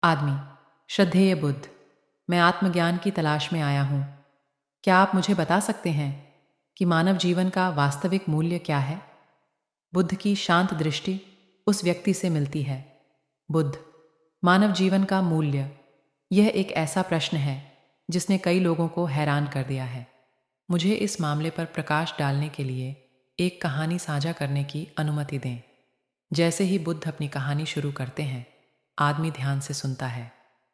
आदमी। श्रद्धेय बुद्ध, मैं आत्मज्ञान की तलाश में आया हूँ। क्या आप मुझे बता सकते हैं कि मानव जीवन का वास्तविक मूल्य क्या है? बुद्ध की शांत दृष्टि उस व्यक्ति से मिलती है। बुद्ध, मानव जीवन का मूल्य, यह एक ऐसा प्रश्न है जिसने कई लोगों को हैरान कर दिया है। मुझे इस मामले पर प्रकाश डालने के लिए एक कहानी साझा करने की अनुमति दें। जैसे ही बुद्ध अपनी कहानी शुरू करते हैं, आदमी ध्यान से सुनता है।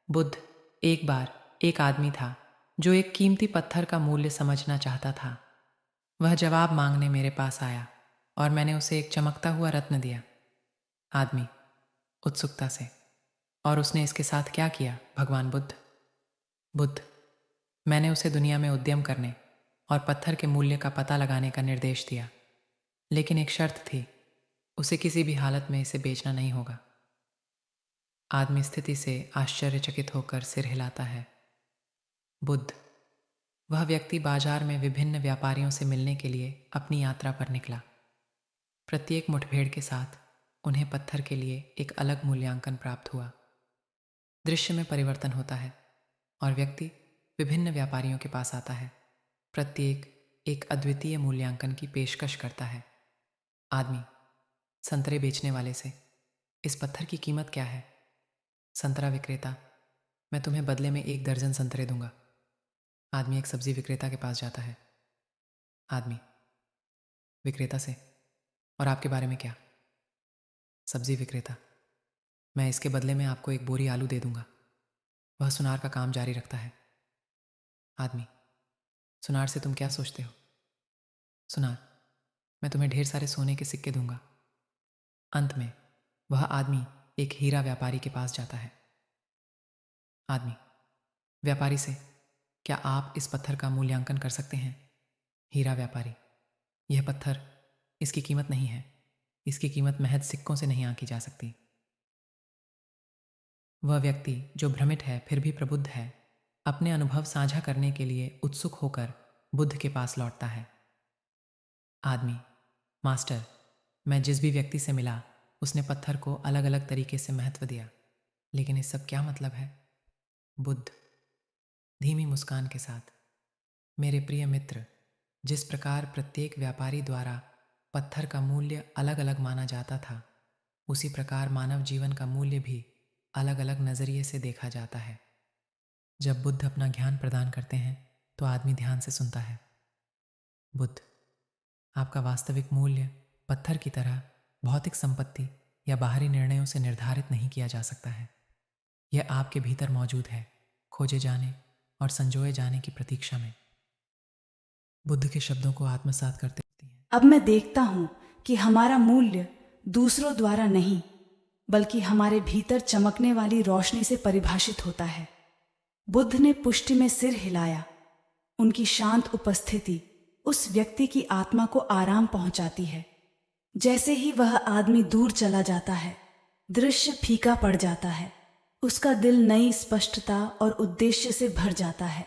बुद्ध, एक बार एक आदमी था जो एक कीमती पत्थर का मूल्य समझना चाहता था। वह जवाब मांगने मेरे पास आया और मैंने उसे एक चमकता हुआ रत्न दिया। आदमी, उत्सुकता से, और उसने इसके साथ क्या किया भगवान बुद्ध? बुद्ध, मैंने उसे दुनिया में उद्यम करने और पत्थर के मूल्य का पता लगाने का निर्देश दिया, लेकिन एक शर्त थी, उसे किसी भी हालत में इसे बेचना नहीं होगा। आदमी स्थिति से आश्चर्यचकित होकर सिर हिलाता है। बुद्ध, वह व्यक्ति बाजार में विभिन्न व्यापारियों से मिलने के लिए अपनी यात्रा पर निकला। प्रत्येक मुठभेड़ के साथ उन्हें पत्थर के लिए एक अलग मूल्यांकन प्राप्त हुआ। दृश्य में परिवर्तन होता है और व्यक्ति विभिन्न व्यापारियों के पास आता है। प्रत्येक एक अद्वितीय मूल्यांकन की पेशकश करता है। आदमी, संतरे बेचने वाले से, इस पत्थर की कीमत क्या है? संतरा विक्रेता, मैं तुम्हें बदले में 1 दर्जन संतरे दूंगा। आदमी एक सब्जी विक्रेता के पास जाता है। आदमी, विक्रेता से, और आपके बारे में क्या? सब्जी विक्रेता, मैं इसके बदले में आपको 1 बोरी आलू दे दूंगा। वह सुनार का काम जारी रखता है। आदमी, सुनार से तुम क्या सोचते हो? सुनार, मैं तुम्हें ढेर सारे सोने के सिक्के दूंगा। अंत में वह आदमी एक हीरा व्यापारी के पास जाता है। आदमी, व्यापारी से, क्या आप इस पत्थर का मूल्यांकन कर सकते हैं? हीरा व्यापारी, यह पत्थर, इसकी कीमत नहीं है। इसकी कीमत महज सिक्कों से नहीं आंकी जा सकती। वह व्यक्ति जो भ्रमित है फिर भी प्रबुद्ध है, अपने अनुभव साझा करने के लिए उत्सुक होकर बुद्ध के पास लौटता है। आदमी, मास्टर, मैं जिस भी व्यक्ति से मिला उसने पत्थर को अलग अलग तरीके से महत्व दिया, लेकिन इस सब क्या मतलब है? बुद्ध, धीमी मुस्कान के साथ, मेरे प्रिय मित्र, जिस प्रकार प्रत्येक व्यापारी द्वारा पत्थर का मूल्य अलग अलग माना जाता था, उसी प्रकार मानव जीवन का मूल्य भी अलग अलग नज़रिए से देखा जाता है। जब बुद्ध अपना ज्ञान प्रदान करते हैं तो आदमी ध्यान से सुनता है। बुद्ध, आपका वास्तविक मूल्य पत्थर की तरह भौतिक संपत्ति या बाहरी निर्णयों से निर्धारित नहीं किया जा सकता है। यह आपके भीतर मौजूद है, खोजे जाने और संजोए जाने की प्रतीक्षा में। बुद्ध के शब्दों को आत्मसात करते हैं। अब मैं देखता हूँ कि हमारा मूल्य दूसरों द्वारा नहीं, बल्कि हमारे भीतर चमकने वाली रोशनी से परिभाषित होता है। बुद्ध ने पुष्टि में सिर हिलाया। उनकी शांत उपस्थिति उस व्यक्ति की आत्मा को आराम पहुंचाती है। जैसे ही वह आदमी दूर चला जाता है, दृश्य फीका पड़ जाता है। उसका दिल नई स्पष्टता और उद्देश्य से भर जाता है।